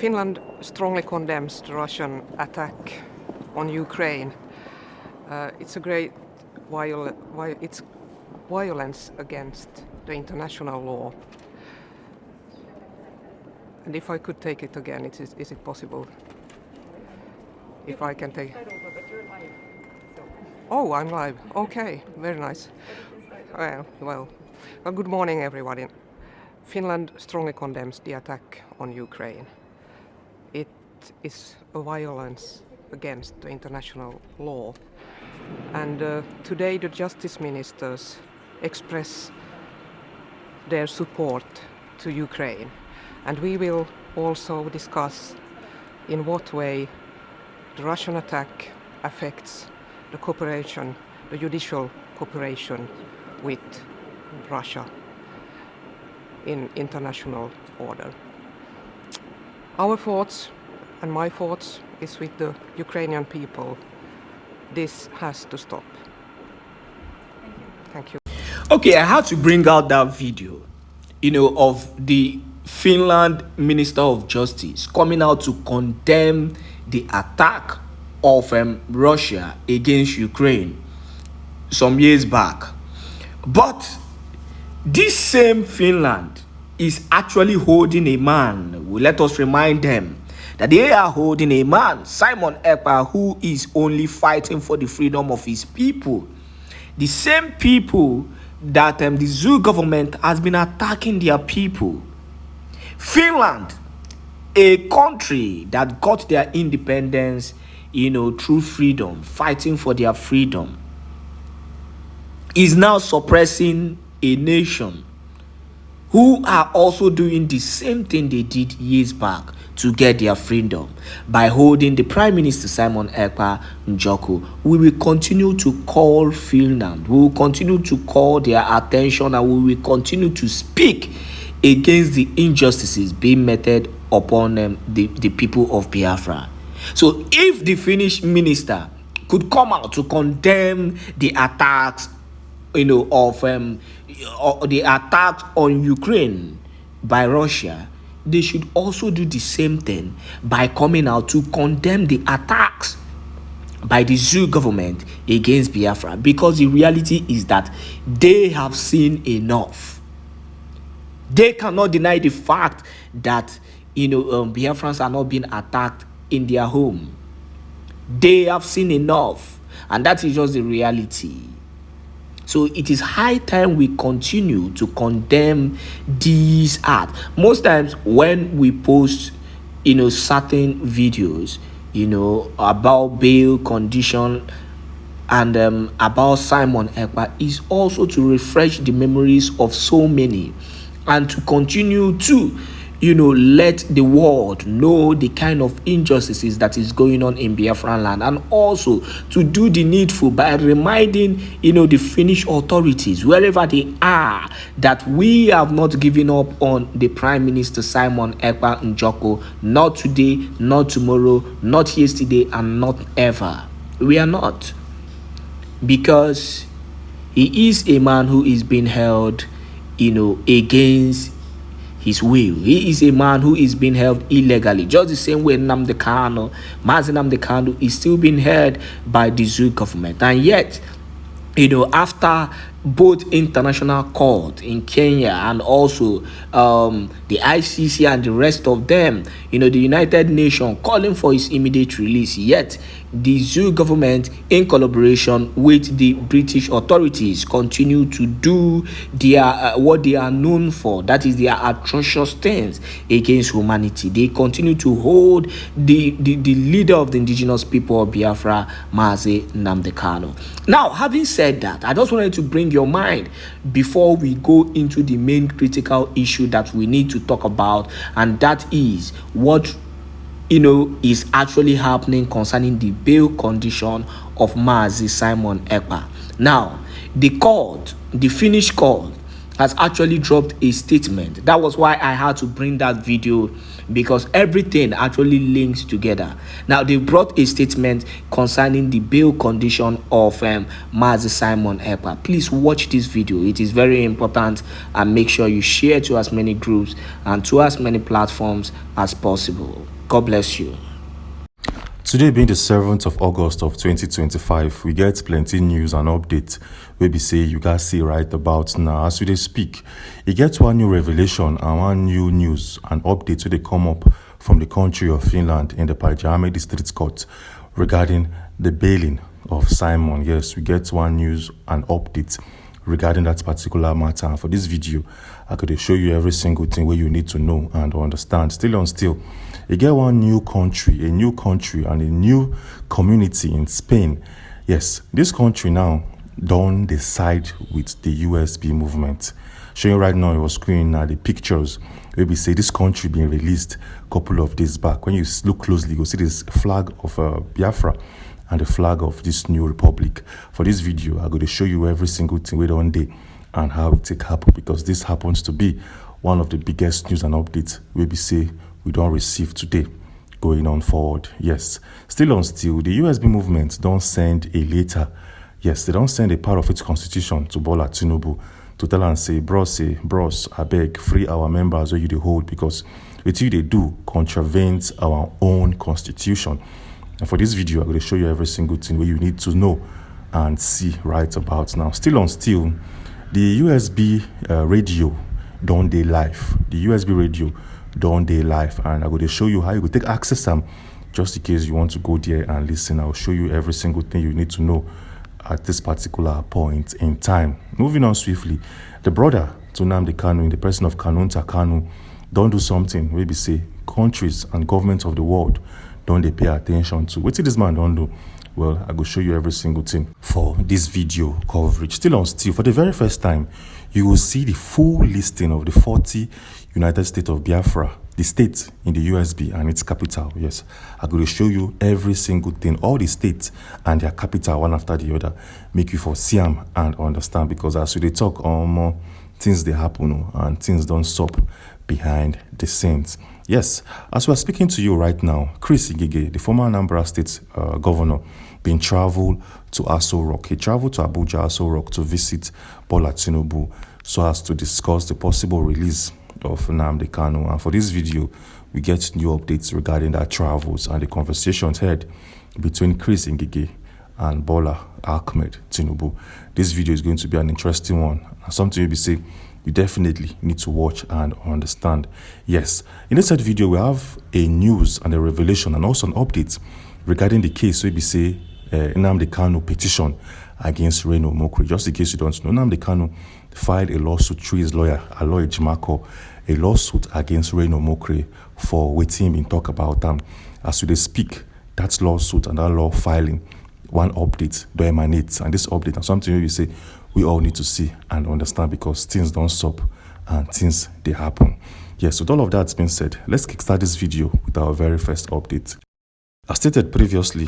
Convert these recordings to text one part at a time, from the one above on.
Finland strongly condemns the Russian attack on Ukraine. It's a great it's violence against the international law. And if I could take it again, is it possible? If I can take... Oh, I'm live. Okay, very nice. Well, good morning, everybody. Finland strongly condemns the attack on Ukraine. It is a violence against the international law. And today the justice ministers express their support to Ukraine. And we will also discuss in what way the Russian attack affects the cooperation, the judicial cooperation with Russia in international order. Our thoughts and my thoughts is with the Ukrainian people. This has to stop. Thank you. Okay, I had to bring out that video, of the Finland Minister of Justice coming out to condemn the attack of Russia against Ukraine some years back. But this same Finland is actually holding a man. Let us remind them that they are holding a man, Simon Ekpa, who is only fighting for the freedom of his people. The same people that the zoo government has been attacking their people. Finland, a country that got their independence, through freedom, fighting for their freedom, is now suppressing a nation who are also doing the same thing they did years back to get their freedom by holding the Prime Minister Simon Ekpa Njoko. We will continue to call Finland, we will continue to call their attention, and we will continue to speak against the injustices being meted upon the people of Biafra. So if the Finnish minister could come out to condemn the attacks, of the attacks on Ukraine by Russia, they should also do the same thing by coming out to condemn the attacks by the zoo government against Biafra, because the reality is that they have seen enough. They cannot deny the fact that Biafrans are not being attacked in their home. They have seen enough, and that is just the reality. So it is high time we continue to condemn these acts. Most times when we post, certain videos, about bail condition and about Simon Ekpa, is also to refresh the memories of so many and to continue to let the world know the kind of injustices that is going on in Biafran land, and also to do the needful by reminding the Finnish authorities, wherever they are, that we have not given up on the Prime Minister Simon Ekpa Njoko. Not today, not tomorrow, not yesterday, and not ever. We are not, because he is a man who is being held against his will. He is a man who is being held illegally, just the same way Mazi Nnamdi Kanu is still being held by the zoo government. And yet, after both international court in Kenya and also the ICC and the rest of them, the United Nations calling for his immediate release, yet the zoo government, in collaboration with the British authorities, continue to do their what they are known for, that is their atrocious things against humanity. They continue to hold the leader of the indigenous people of Biafra, Mazi Nnamdi Kanu. Now, having said that, I just wanted to bring your mind before we go into the main critical issue that we need to talk about, and that is what is actually happening concerning the bail condition of Mazi Simon Ekpa. Now, the Finnish court has actually dropped a statement. That was why I had to bring that video, because everything actually links together. Now, they brought a statement concerning the bail condition of Mazi Simon Ekpa. Please watch this video. It is very important, and make sure you share to as many groups and to as many platforms as possible. God bless you. Today being the 7th of August of 2025, we get plenty news and updates wey be say you guys see right about now. As we dey speak, e get one new revelation and one new news and updates wey dey come up from the country of Finland in the Parliament District Court regarding the bailing of Simon. Yes, we get one news and update regarding that particular matter. And for this video, I could show you every single thing where you need to know and understand. Still on still, you get one new country and a new community in Spain. Yes, this country now don't decide with the USB movement. Showing right now on your screen now the pictures where we say this country being released a couple of days back. When you look closely, you'll see this flag of Biafra and the flag of this new republic. For this video, I'm going to show you every single thing we don't do and how it take happen, because this happens to be one of the biggest news and updates we say we don't receive today going on forward. Yes, still on still, the USB movement don't send a letter. Yes, they don't send a part of its constitution to Bola Tinubu to tell and say, bros, I beg, free our members where you they hold, because it's you they do contravenes our own constitution. And for this video, I'm going to show you every single thing where you need to know and see right about now. Still on still, the USB radio don't day live. The USB radio don't day live, and I'm going to show you how you could take access them just in case you want to go there and listen. I'll show you every single thing you need to know at this particular point in time. Moving on swiftly, the brother to Nnamdi Kanu, in the person of Kanunta Kanu, don't do something where we say countries and governments of the world don't they pay attention to. What did this man don't do? Well, I will show you every single thing for this video coverage. Still on still, for the very first time, you will see the full listing of the 40 United States of Biafra, the states in the USB and its capital. Yes, I'm going to show you every single thing, all the states and their capital one after the other, make you for see them and understand, because as we talk more things they happen and things don't stop behind the scenes. Yes, as we are speaking to you right now, Chris Ngige, the former Anambra State governor, been traveled to Aso Rock. He traveled to Abuja, Aso Rock, to visit Bola Tinubu so as to discuss the possible release of Nnamdi Kanu. And for this video, we get new updates regarding that travels and the conversations had between Chris Ngige and Bola Ahmed Tinubu. This video is going to be an interesting one, and something you'll be saying you definitely need to watch and understand. Yes, in this video, we have a news and a revelation and also an update regarding the case where we say Nnamdi Kanu petition against Reno Mokri. Just in case you don't know, Nnamdi Kanu filed a lawsuit through his lawyer, Aloy Jimako, a lawsuit against Reno Mokri for waiting him talk about them. As we speak, that lawsuit and that law filing, one update do emanates, and this update and something we say we all need to see and understand, because things don't stop and things they happen. Yes, with all of that being said, let's kickstart this video with our very first update. As stated previously,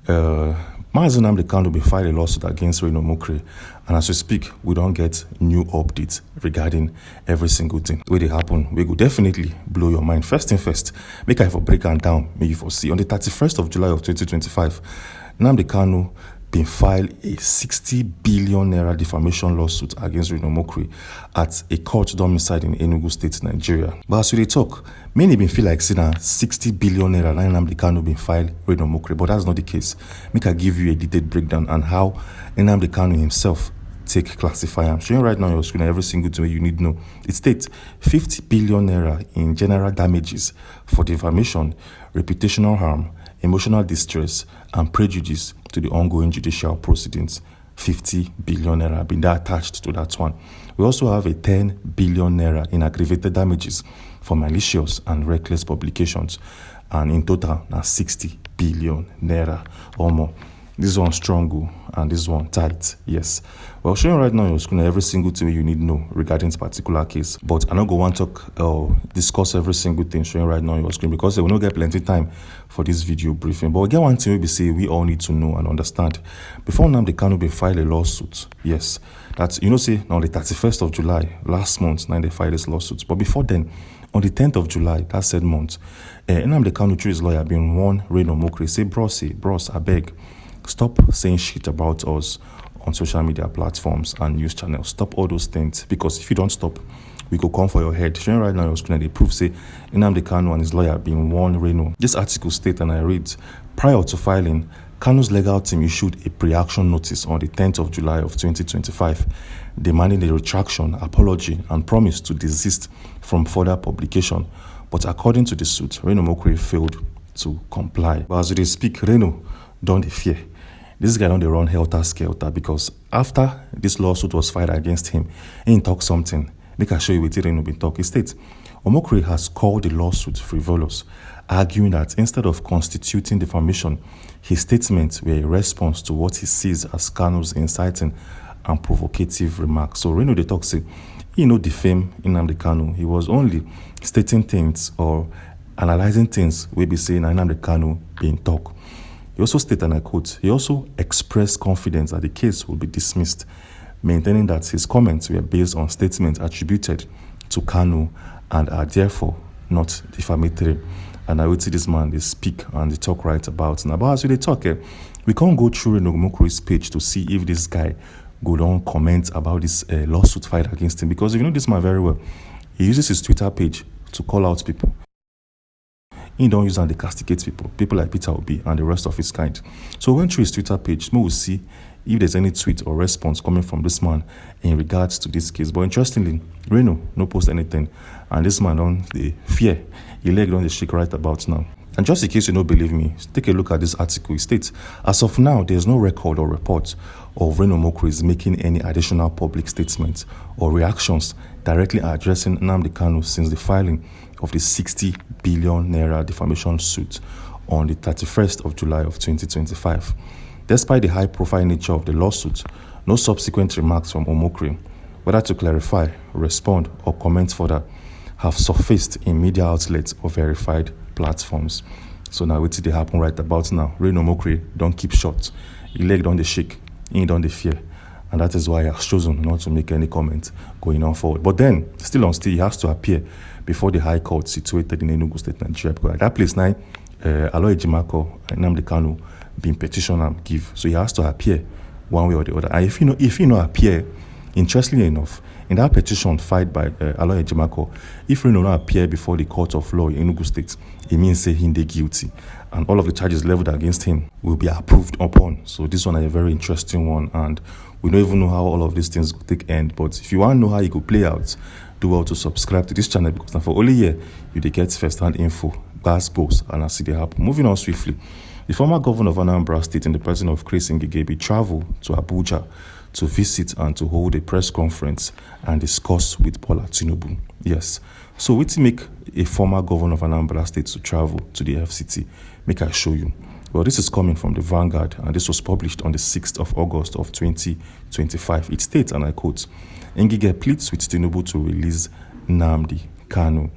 Mazi Nnamdi Kanu will file a lawsuit against Reno Mokri, and as we speak, we don't get new updates regarding every single thing where they happen. We will definitely blow your mind. First thing first, make I for break and down, maybe for see. On the 31st of July of 2025, Nnamdi Kanu been filed a 60 billion naira defamation lawsuit against Reno Mokri at a court domiciled in Enugu State, Nigeria. But as we talk, many been feel like saying 60 billion naira Nnamdi Kanu been filed Reno Mokri, but that's not the case. Make I give you a detailed breakdown on how Nnamdi Kanu himself take classify. I'm showing right now on your screen every single thing you need to know. It states 50 billion naira in general damages for defamation, reputational harm, emotional distress, and prejudice to the ongoing judicial proceedings. 50 billion naira been attached to that one. We also have a 10 billion naira in aggravated damages for malicious and reckless publications, and in total now 60 billion naira or more. This one strong and this one tight. Yes. Well, showing right now on your screen every single thing you need to know regarding this particular case. But I don't go want to talk discuss every single thing showing right now on your screen, because we will not get plenty time for this video briefing. But we get one thing we say we all need to know and understand. Before Nnamdi Kanu be file a lawsuit. Yes. That's, say on the 31st of July, last month, now they filed this lawsuit. But before then, on the 10th of July, that said month, Nnamdi Kanu through his lawyer been warned Reno Mokri, say, bros, I beg, stop saying shit about us on social media platforms and news channels. Stop all those things, because if you don't stop, we go come for your head. Showing right now on your screen, they prove say Nnamdi Kanu and his lawyer been warned Reno. This article states, and I read, prior to filing, Kanu's legal team issued a pre-action notice on the 10th of July of 2025, demanding a retraction, apology, and promise to desist from further publication. But according to the suit, Reno Omokri failed to comply. But as they speak, Reno don't fear. This guy don't run helter-skelter because after this lawsuit was filed against him, he talk something. Make I show you what Reno been talk. He states, Omokri has called the lawsuit frivolous, arguing that instead of constituting defamation, his statements were a response to what he sees as Kanu's inciting and provocative remarks. So Reno, they talk say, he no defame Nnamdi Kanu. He was only stating things or analyzing things we be saying Nnamdi Kanu being talk. He also stated, and I quote, he also expressed confidence that the case will be dismissed, maintaining that his comments were based on statements attributed to Kanu and are therefore not defamatory. And I would see this man, they speak and they talk right about. Now, but as we talk, we can't go through Reno Omokri's page to see if this guy go down comment about this lawsuit fight against him. Because if you know this man very well, he uses his Twitter page to call out people. He don't use and they castigate people like Peter Obi and the rest of his kind. So we went through his Twitter page, we will see if there's any tweet or response coming from this man in regards to this case. But interestingly, Reno no post anything, and this man on the fear, he leg on the shake right about now. And just in case you don't believe me, take a look at this article. It states, as of now, there's no record or report of Reno Omokri making any additional public statements or reactions directly addressing Nnamdi Kanu since the filing of the 60 billion naira defamation suit on the 31st of July of 2025. Despite the high-profile nature of the lawsuit, no subsequent remarks from Omokri, whether to clarify, respond, or comment further, have surfaced in media outlets or verified platforms. So now what did they happen right about now? Reno Omokri don't keep short. He leg don't the shake, he don't the fear. And that is why he has chosen not to make any comment going on forward. But then, still he has to appear before the High Court situated in Enugu State, Nigeria. Because at that place now, Aloy Ejimako and Nnamdi Kanu being petitioned and give. So he has to appear one way or the other. And if he no appear, interestingly enough, in that petition filed by Aloy Ejimako, if Reno no appear before the court of law in Enugu State, it means say him dey guilty. And all of the charges leveled against him will be approved upon. So this one is a very interesting one. And we don't even know how all of these things will take end. But if you want to know how it could play out, do well to subscribe to this channel, because now for only here, you dey get first-hand info, goals, and I see they happen. Moving on swiftly. The former governor of Anambra State, in the person of Chris Ngigebe, traveled to Abuja to visit and to hold a press conference and discuss with Bola Tinubu. Yes. So wetin make a former governor of Anambra State to travel to the FCT? Make I show you. Well, this is coming from the Vanguard, and this was published on the 6th of August of 2025. It states, and I quote, Ngige pleads with Tinubu to release Nnamdi Kanu.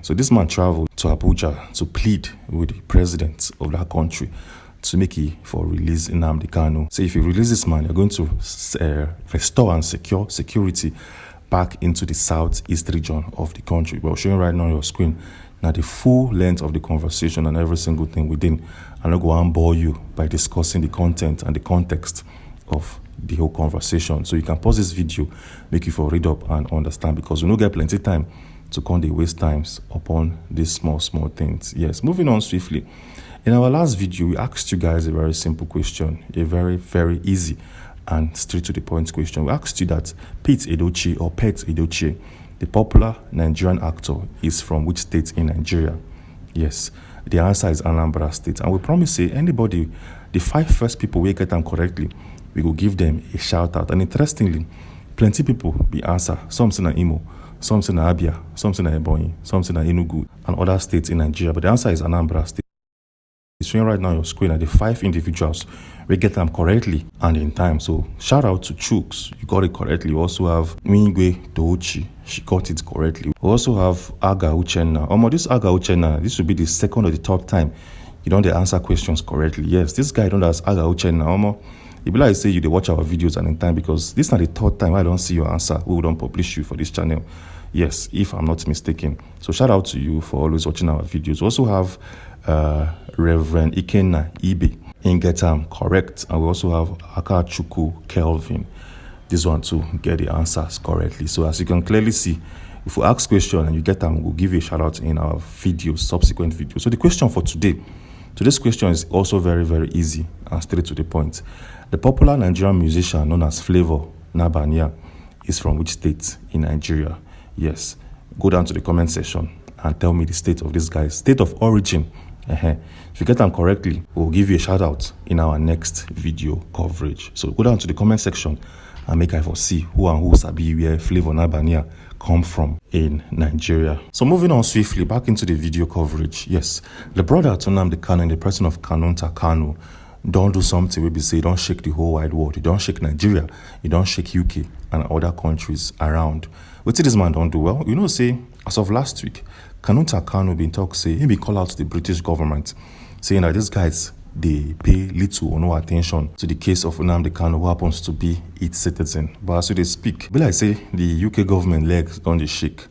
So this man traveled to Abuja to plead with the president of that country to make it for release Nnamdi Kanu. So if you release this man, you're going to restore and secure security back into the southeast region of the country. Well, showing right now on your screen now the full length of the conversation and every single thing within. I'm not going to bore you by discussing the content and the context of the whole conversation. So you can pause this video, make you for read up and understand, because we don't get plenty time to come the waste times upon these small things. Yes, moving on swiftly. In our last video, we asked you guys a very simple question, a very easy and straight to the point question. We asked you that Pete Edochie, the popular Nigerian actor, is from which state in Nigeria? Yes, the answer is Anambra State. And we promise say anybody, the 5 first people we get them correctly, we will give them a shout out. And interestingly, plenty people be answer. Some say na Imo, some say na Abia, some say na Ebonyi, some say na Enugu, and other states in Nigeria. But the answer is Anambra State. It's showing right now on your screen are the 5 individuals we get them correctly and in time. So shout out to Chooks, you got it correctly. We also have Mingwe Tochi, she got it correctly. We also have Aga Uchenna. This Aga Uchenna, this should be the second or the third time you don't answer questions correctly. Yes, this guy don't ask Aga Uchenna. It be like say you dey watch our videos and in time, because this is not the third time I don't see your answer. We don't publish you for this channel. Yes, if I'm not mistaken. So shout out to you for always watching our videos. We also have Reverend Ikenna Ibe in Getam, correct. And we also have Akachuku Kelvin. this one to get the answers correctly. So as you can clearly see, if we ask question and you get them, we'll give you a shout out in our videos, subsequent videos. So the question for today's question is also very, very easy and straight to the point. The popular Nigerian musician known as Flavor Nabania is from which state in Nigeria? Yes, go down to the comment section and tell me the state of this guy's state of origin. If you get them correctly, we'll give you a shout out in our next video coverage. So go down to the comment section and make I foresee who and who sabi where Flavor Nabania come from in Nigeria. So moving on swiftly back into the video coverage. Yes, the brother to Nnamdi Kanu in the person of Kanunta Kanu don't do something where we say don't shake the whole wide world. You don't shake Nigeria, you don't shake UK and other countries around. What this man don't do well? You know, say as of last week, Kanunta Kanu been talk say he be call out the British government saying that these guys they pay little or no attention to the case of Nnamdi Kanu, who happens to be its citizen. But as they speak, be like say the UK government legs don't they shake,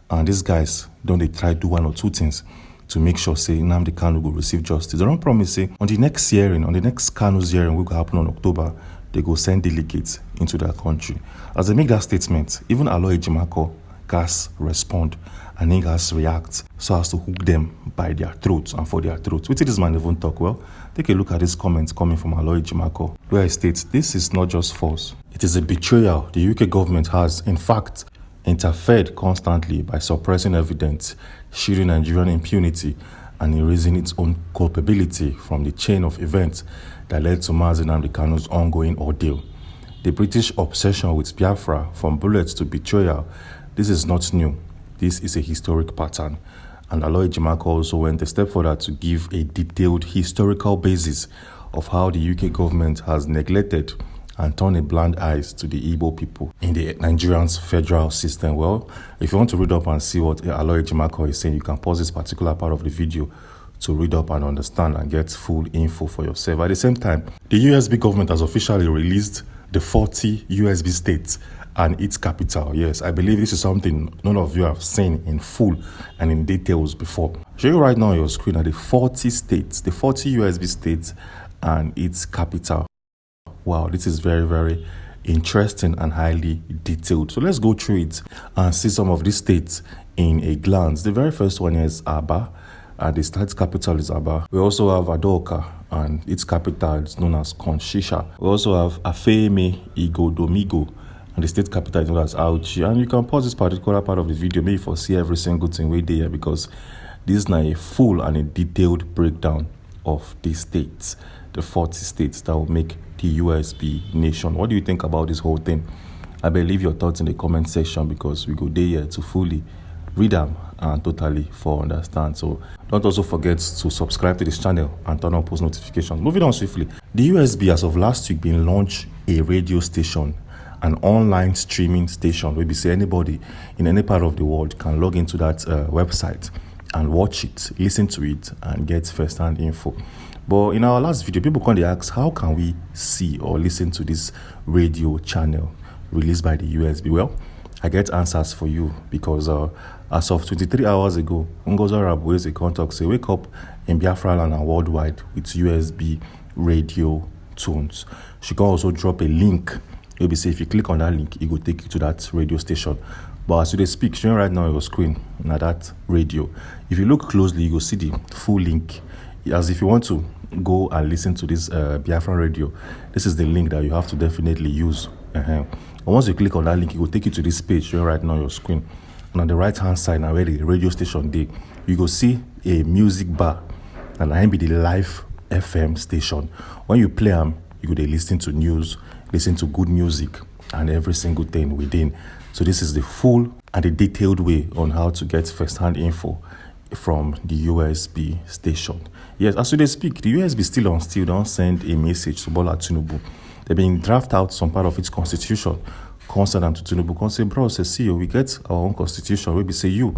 and these guys don't they try do one or two things to make sure say Nnamdi Kanu will receive justice. They don't promise say on the next hearing, on the next Kanu's hearing, will happen on October, they go send delegates into their country. As they make that statement, even Aloy Jimako gas respond and he gas react so as to hook them by their throats and for their throats. Which this man even talk well. Take a look at this comment coming from Aloy Jimako, where he states, this is not just false. It is a betrayal the UK government has, in fact, interfered constantly by suppressing evidence, shielding Nigerian impunity, and erasing its own culpability from the chain of events that led to Mazi Nnamdi Kanu's ongoing ordeal. The British obsession with Biafra, from bullets to betrayal, this is not new. This is a historic pattern. And Aloy Jimako also went a step further to give a detailed historical basis of how the UK government has neglected and turned a blind eyes to the Igbo people in the Nigerian's federal system. Well, if you want to read up and see what Aloy Jimako is saying, you can pause this particular part of the video to read up and understand and get full info for yourself. At the same time, the USB government has officially released the 40 USB states and its capital. Yes, I believe this is something none of you have seen in full and in details before. Show you right now on your screen are the 40 states, the 40 USB states and its capital. Wow, this is very, very interesting and highly detailed. So let's go through it and see some of these states in a glance. The very first one is Aba, and the state's capital is Aba. We also have Adoka, and its capital is known as Konshisha. We also have Afeme Igodomigo, and the state capital is known as Auchi. And you can pause this particular part of the video, maybe for see every single thing we did here, because this is now a full and a detailed breakdown of the states, the 40 states that will make the USB nation. What do you think about this whole thing? I believe your thoughts in the comment section, because we go there here to fully read them and totally for understand. So don't also forget to subscribe to this channel and turn on post notifications. Moving on swiftly, the USB as of last week been launched a radio station, an online streaming station where we say anybody in any part of the world can log into that website and watch it, listen to it, and get first-hand info. But in our last video, people can ask, how can we see or listen to this radio channel released by the USB? Well, I get answers for you, because as of 23 hours ago, Ngozo Rabu is a contact say wake up in Biafran and worldwide with USB radio tunes. She can also drop a link. You'll be say if you click on that link, it will take you to that radio station. But as they speak, showing right now on your screen, now that radio. If you look closely, you will see the full link. As if you want to go and listen to this Biafran radio, this is the link that you have to definitely use. And once you click on that link, it will take you to this page showing right now on your screen. And on the right hand side, now where the radio station there, you go see a music bar, and I be the live FM station. When you play them, you go they listen to news, listen to good music, and every single thing within. So this is the full and the detailed way on how to get first-hand info from the USB station. Yes, as they speak, the USB still don't send a message to Bola Tinubu. They've been draft out some part of its constitution, concern them to Tinubu, can say, bro, say, see, we get our own constitution, where we say you,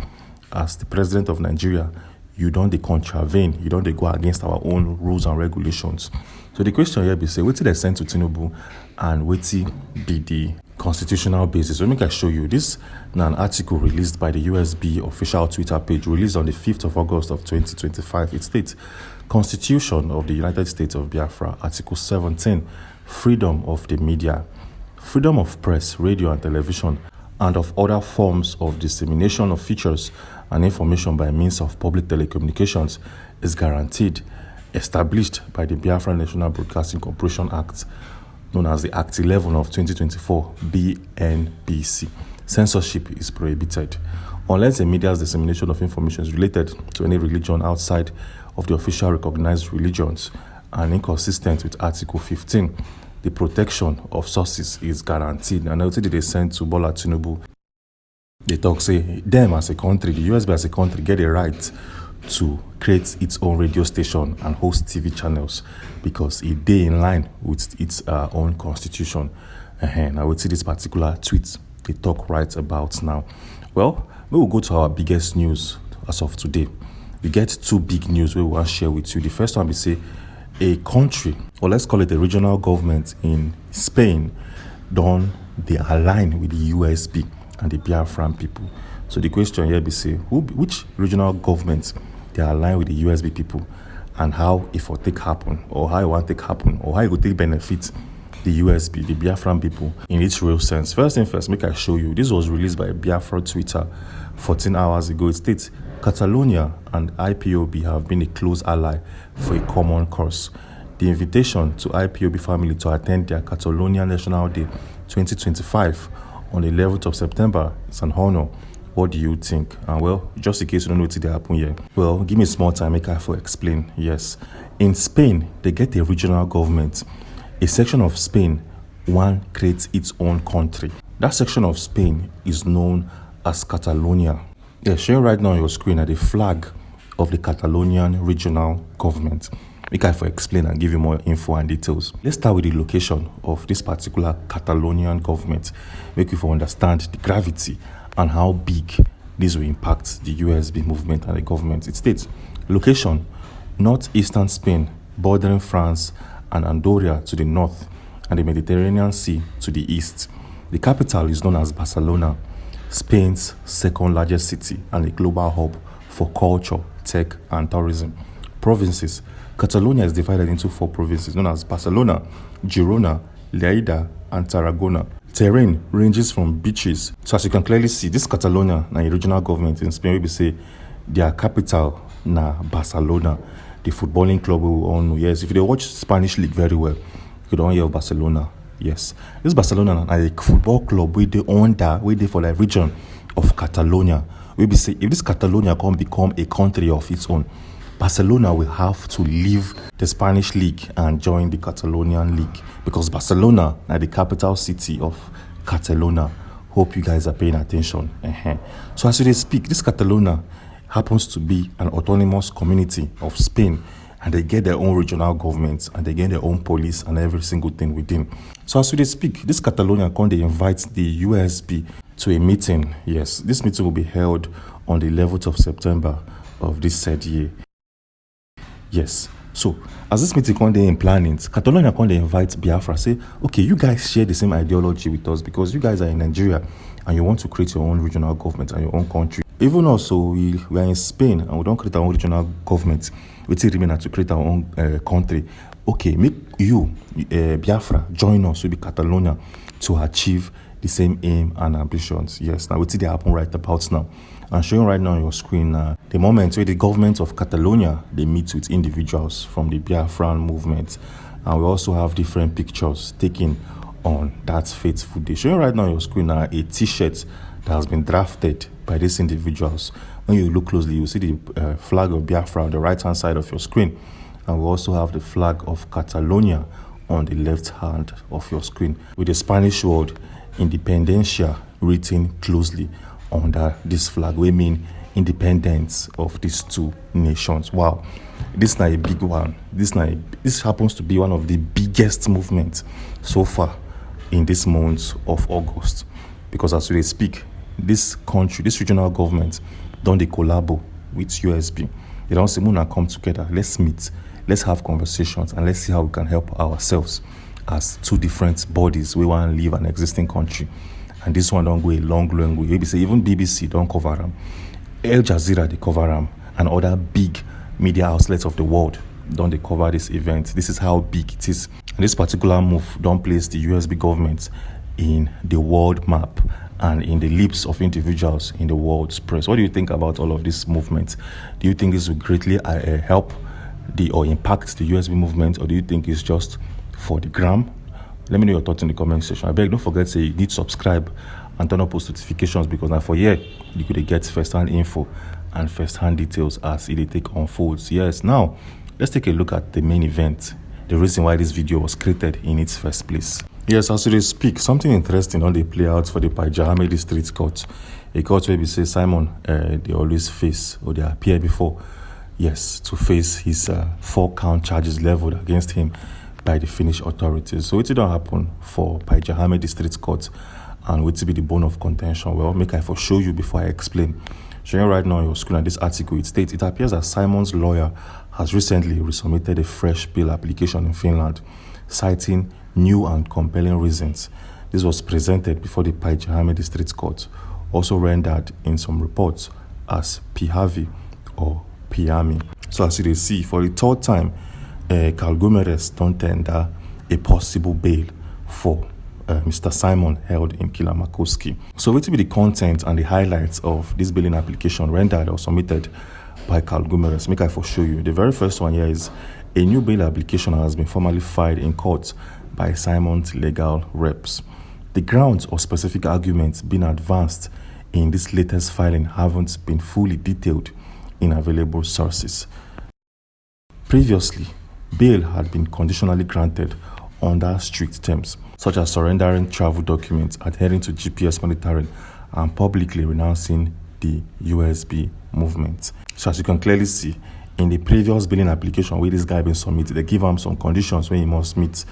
as the president of Nigeria, you don't contravene, you don't go against our own rules and regulations. So the question here be say, what did they send to Tinubu, and what be the constitutional basis? So let me show you this. Now, an article released by the USB official Twitter page, released on the 5th of August of 2025. It states, Constitution of the United States of Biafra, Article 17, freedom of the media. freedom of press, radio and television, and of other forms of dissemination of features and information by means of public telecommunications is guaranteed, established by the Biafran National Broadcasting Corporation Act, known as the Act 11 of 2024, BNBC. Censorship is prohibited. Unless the media's dissemination of information is related to any religion outside of the official recognized religions and inconsistent with Article 15, the protection of sources is guaranteed. And I think they sent to Bola Tinubu. They talk, say, them as a country, the USB as a country, get a right to create its own radio station and host TV channels because it day in line with its own constitution. And I would see this particular tweet they talk right about now. Well, we will go to our biggest news as of today. We get two big news we want to share with you. The first one, we say a country, or let's call it a regional government in Spain, they align with the USB and the Biafran people. So the question here be say, which regional governments they align with the USB people, and how if it take happen, or how it want take happen, or how it will take benefit the USB, the Biafran people in its real sense. First thing first, make I show you. This was released by Biafra Twitter 14 hours ago. It states, Catalonia and IPOB have been a close ally for a common cause. The invitation to IPOB family to attend their Catalonia National Day 2025 on the 11th of September is an honor. What do you think? And well, just in case you don't know what will happen here, well, give me a small time, make I for explain. Yes, in Spain, they get a regional government. A section of Spain, one creates its own country. That section of Spain is known as Catalonia. Yeah, showing right now on your screen are the flag of the Catalonian regional government. Make I for explain and give you more info and details. Let's start with the location of this particular Catalonian government. Make you for understand the gravity and how big this will impact the USB movement and the government. It states, location, northeastern Spain, bordering France and Andorra to the north, and the Mediterranean Sea to the east. The capital is known as Barcelona, Spain's second largest city and a global hub for culture, tech, and tourism. Provinces. Catalonia is divided into 4 provinces known as Barcelona, Girona, Lleida, and Tarragona. Terrain ranges from beaches. So as you can clearly see, this Catalonia, a regional government in Spain, we say their capital na Barcelona. The footballing club we all know. Yes, if you watch Spanish league very well, you don't hear of Barcelona. Yes, this Barcelona is a football club where they own that, where they for the region of Catalonia. We be say if this Catalonia can become a country of its own, Barcelona will have to leave the Spanish league and join the Catalonian league because Barcelona is the capital city of Catalonia. Hope you guys are paying attention. So as they speak, this Catalonia happens to be an autonomous community of Spain, and they get their own regional governments and they get their own police and every single thing within. So as we speak, this Catalonia they invite the USB to a meeting. Yes, this meeting will be held on the 11th of September of this said year. Yes, so as this meeting they in planning, Catalonia they invite Biafra, say, okay, you guys share the same ideology with us because you guys are in Nigeria and you want to create your own regional government and your own country. Even also, we are in Spain and we don't create our own regional government. We still remain to create our own country. Okay, make you, Biafra, join us with Catalonia to achieve the same aim and ambitions. Yes, now we see they happen right about now. I'm showing right now on your screen the moment where the government of Catalonia, they meet with individuals from the Biafran movement. And we also have different pictures taken on that fateful day. Showing right now on your screen a t-shirt that has been drafted by these individuals. When you look closely, you see the flag of Biafra on the right hand side of your screen, and we also have the flag of Catalonia on the left hand of your screen with the Spanish word Independencia written closely under this flag. We mean independence of these two nations. Wow, this is not a big one. This happens to be one of the biggest movements so far in this month of August, because as we speak, this country, this regional government, don't they collabo with USB. They don't say, Muna, come together, let's meet, let's have conversations, and let's see how we can help ourselves as two different bodies. We want to live an existing country. And this one don't go a long way. Maybe say even BBC don't cover them. Al Jazeera, they cover them, and other big media outlets of the world don't they cover this event. This is how big it is. And this particular move don't place the USB government in the world map and in the lips of individuals in the world's press. What do you think about all of this movement? Do you think this will greatly help or impact the USB movement, or do you think it's just for the gram? Let me know your thoughts in the comment section. I beg, don't forget to hit subscribe and turn on post notifications, because now for here you could get first-hand info and first-hand details as it take unfolds. Yes, now let's take a look at the main event, the reason why this video was created in its first place. Yes, as we speak, something interesting on the play out for the Pajahame District Court. A court where we say Simon, they always face, or they appear before, yes, to face his 4-count charges leveled against him by the Finnish authorities. So it don't happen for Pajahame District Court, and what to be the bone of contention? Well, make I for show you before I explain. Showing right now on your screen at this article, it states it appears that Simon's lawyer has recently resubmitted a fresh bail application in Finland, citing new and compelling reasons. This was presented before the Pajahame District Court, also rendered in some reports as Pihavi or Piami. So as you see, for the third time, Kalgumeres don't tender a possible bail for Mr. Simon held in Kilamakoski. So what will be the content and the highlights of this bailing application rendered or submitted by Kalgumeres? Make I for show you. The very first one here is a new bail application has been formally filed in court by Simon's legal reps. The grounds or specific arguments being advanced in this latest filing haven't been fully detailed in available sources. Previously, bail had been conditionally granted under strict terms, such as surrendering travel documents, adhering to GPS monitoring, and publicly renouncing the USB movement. So as you can clearly see, in the previous bailing application where this guy been submitted, they give him some conditions where he must meet,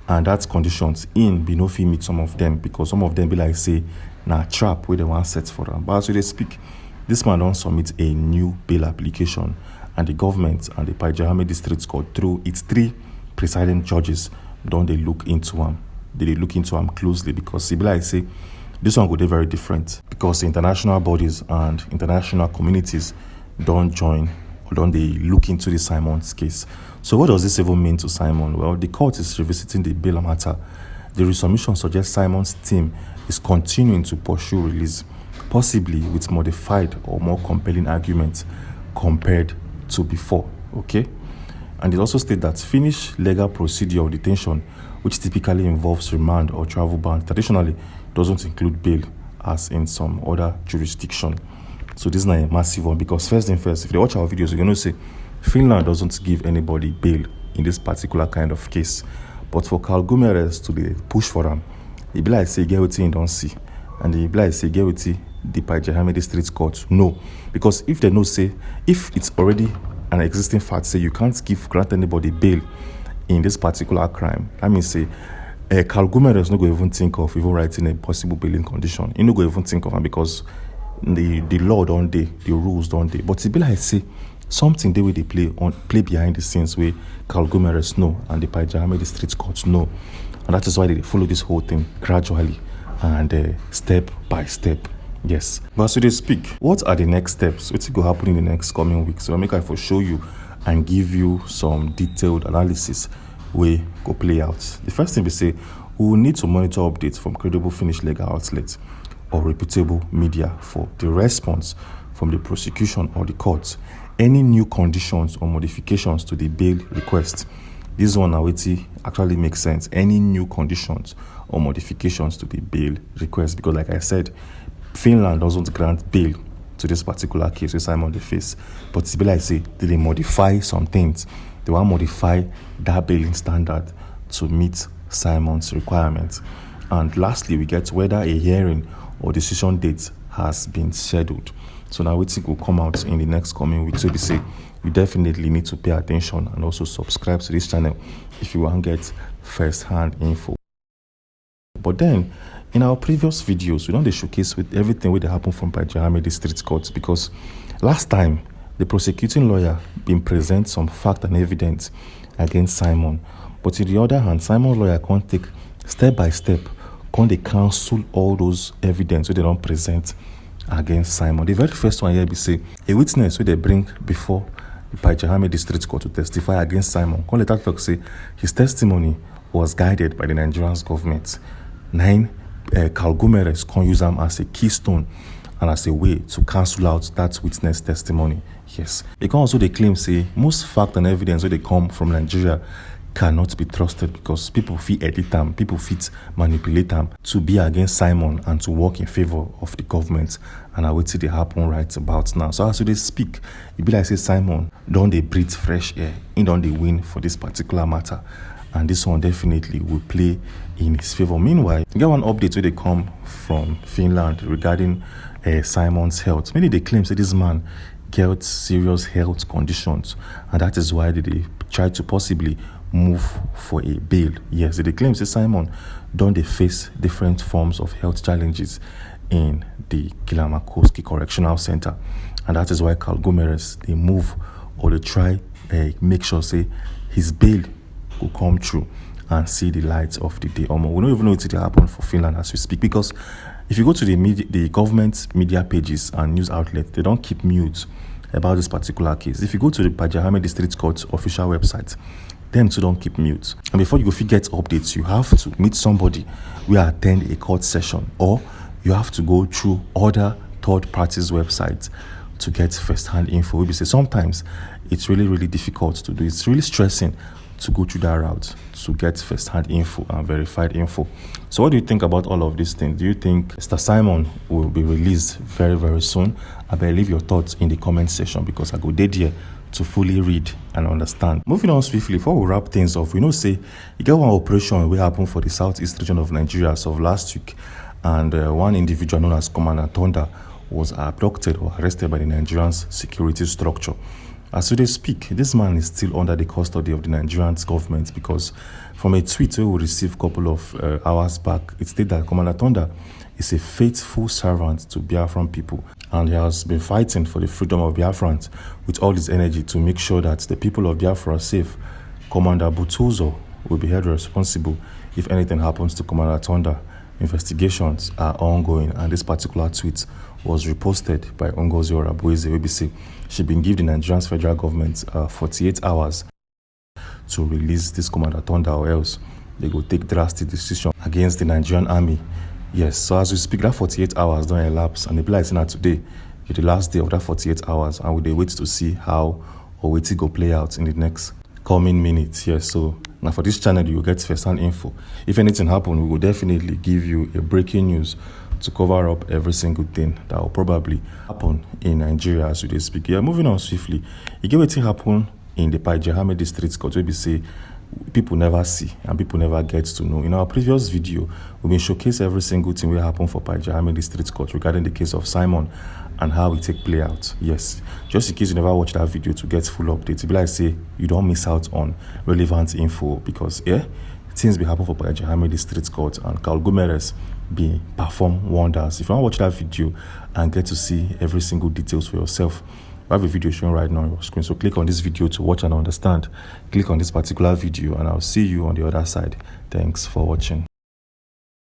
and that's conditions in be no fit meet some of them, because some of them be like say na trap where they want set for them. But as they speak, this man don't submit a new bail application, and the government and the Pajahame District Court, through its 3 presiding judges, don't they look into him. They look into him closely, because see, like I say, this one go be very different, because the international bodies and international communities don't join or don't they look into the Simon's case. So what does this even mean to Simon? Well, the court is revisiting the bail matter. The resubmission suggests Simon's team is continuing to pursue release, possibly with modified or more compelling arguments compared to before. Okay? And it also states that Finnish legal procedure of detention, which typically involves remand or travel ban, traditionally doesn't include bail, as in some other jurisdiction. So this is not a massive one, because first thing first, if they watch our videos, you're going to say Finland doesn't give anybody bail in this particular kind of case. But for Kalgumeres to be push for them, he be like say get what you don't see, and he be like say get what the Pajahame District Court no, because if they know say if it's already an existing fact, say you can't grant anybody bail in this particular crime, that means say Kalgumeres no go even think of even writing a possible bailing condition. He no go even think of them, because the law don't they, the rules don't they. But it be like say something they will they play behind the scenes where Kalgumeres know and the Pajahame District Court know, and that is why they follow this whole thing gradually and step by step. Yes, but so they speak, what are the next steps? What's going to happen in the next coming weeks? So I'll make I for show you and give you some detailed analysis where go play out. The first thing we say, we will need to monitor updates from credible Finnish legal outlets or reputable media for the response from the prosecution or the courts. Any new conditions or modifications to the bail request. This one actually makes sense. Any new conditions or modifications to the bail request, because like I said, Finland doesn't grant bail to this particular case with Simon the face. But it's like I say, they modify some things. They want to modify that bailing standard to meet Simon's requirements. And lastly, we get whether a hearing or decision date has been scheduled. So now we think will come out in the next coming week. So they say you definitely need to pay attention and also subscribe to this channel if you want to get first-hand info. But then, in our previous videos, we don't showcase with everything that happened from Pajahame District Court, because last time the prosecuting lawyer been present some fact and evidence against Simon, but on the other hand, Simon's lawyer can't take step by step, can't they cancel all those evidence that they don't present against Simon. The very first one here be say a witness who they bring before the Pajahame District Court to testify against Simon, can't let that talk say his testimony was guided by the Nigerian government. 9 Calgumeres can use them as a keystone and as a way to cancel out that witness testimony. Yes, they can also they claim say most fact and evidence where they come from Nigeria cannot be trusted because people fit edit them, people fit manipulate them to be against Simon and to work in favor of the government. And I wait till they happen right about now. So as they speak, it be like say Simon don't they breathe fresh air, he don't they win for this particular matter. And this one definitely will play in his favor. Meanwhile, you get one update where they come from Finland regarding Simon's health. Many they claim say this man get serious health conditions, and that is why they try to possibly move for a bail. Yes, they claim say Simon don't they face different forms of health challenges in the Kilamakoski Correctional Center, and that is why Calgumeres they move or they try make sure say his bail will come true and see the light of the day. We don't even know it will happen for Finland as we speak, because if you go to the government media pages and news outlets, they don't keep mute about this particular case. If you go to the Pajahame District Court official website, them too don't keep mute. And before you go get updates, you have to meet somebody who attend a court session, or you have to go through other third parties' websites to get first-hand info. We say sometimes it's really difficult to do. It's really stressing to go through that route to get first-hand info and verified info. So what do you think about all of these things? Do you think Mr. Simon will be released very soon? I better leave your thoughts in the comment section, because I go dead here to fully read and understand. Moving on swiftly, before we wrap things off, we know say you get one operation wey happen for the southeast region of Nigeria as of last week, and one individual known as Commander Thunder was abducted or arrested by the Nigerian security structure. As we speak, this man is still under the custody of the Nigerian government, because from a tweet we received a couple of hours back, it stated that Commander Thunder is a faithful servant to Biafran people, and he has been fighting for the freedom of Biafrans with all his energy to make sure that the people of Biafra are safe. Commander Butozo will be held responsible if anything happens to Commander Thunder. Investigations are ongoing, and this particular tweet was reposted by Ngozi Orabueze, where say she been given the Nigerian federal government 48 hours to release this Commander Thunder, or else they go take drastic decision against the Nigerian army. Yes, so as we speak, that 48 hours don't elapse, and the plan is not today, it's the last day of that 48 hours, and we wait to see how or wait to go play out in the next coming minutes. Yes, so now for this channel you will get first-hand info. If anything happen, we will definitely give you a breaking news to cover up every single thing that will probably happen in Nigeria as we speak. Yeah, moving on swiftly, you get what happen in the Pajahame District Court, where we say people never see and people never get to know. In our previous video, we've been showcasing every single thing will happen for Pajahame District Court regarding the case of Simon and how it take play out. Yes, just in case you never watch that video to get full updates, it be like say you don't miss out on relevant info, because things be happen for Pajahame District Court and Calgumeres be perform wonders. If you want to watch that video and get to see every single details for yourself, I have a video showing right now on your screen, so click on this video to watch and understand. Click on this particular video and I'll see you on the other side. Thanks for watching.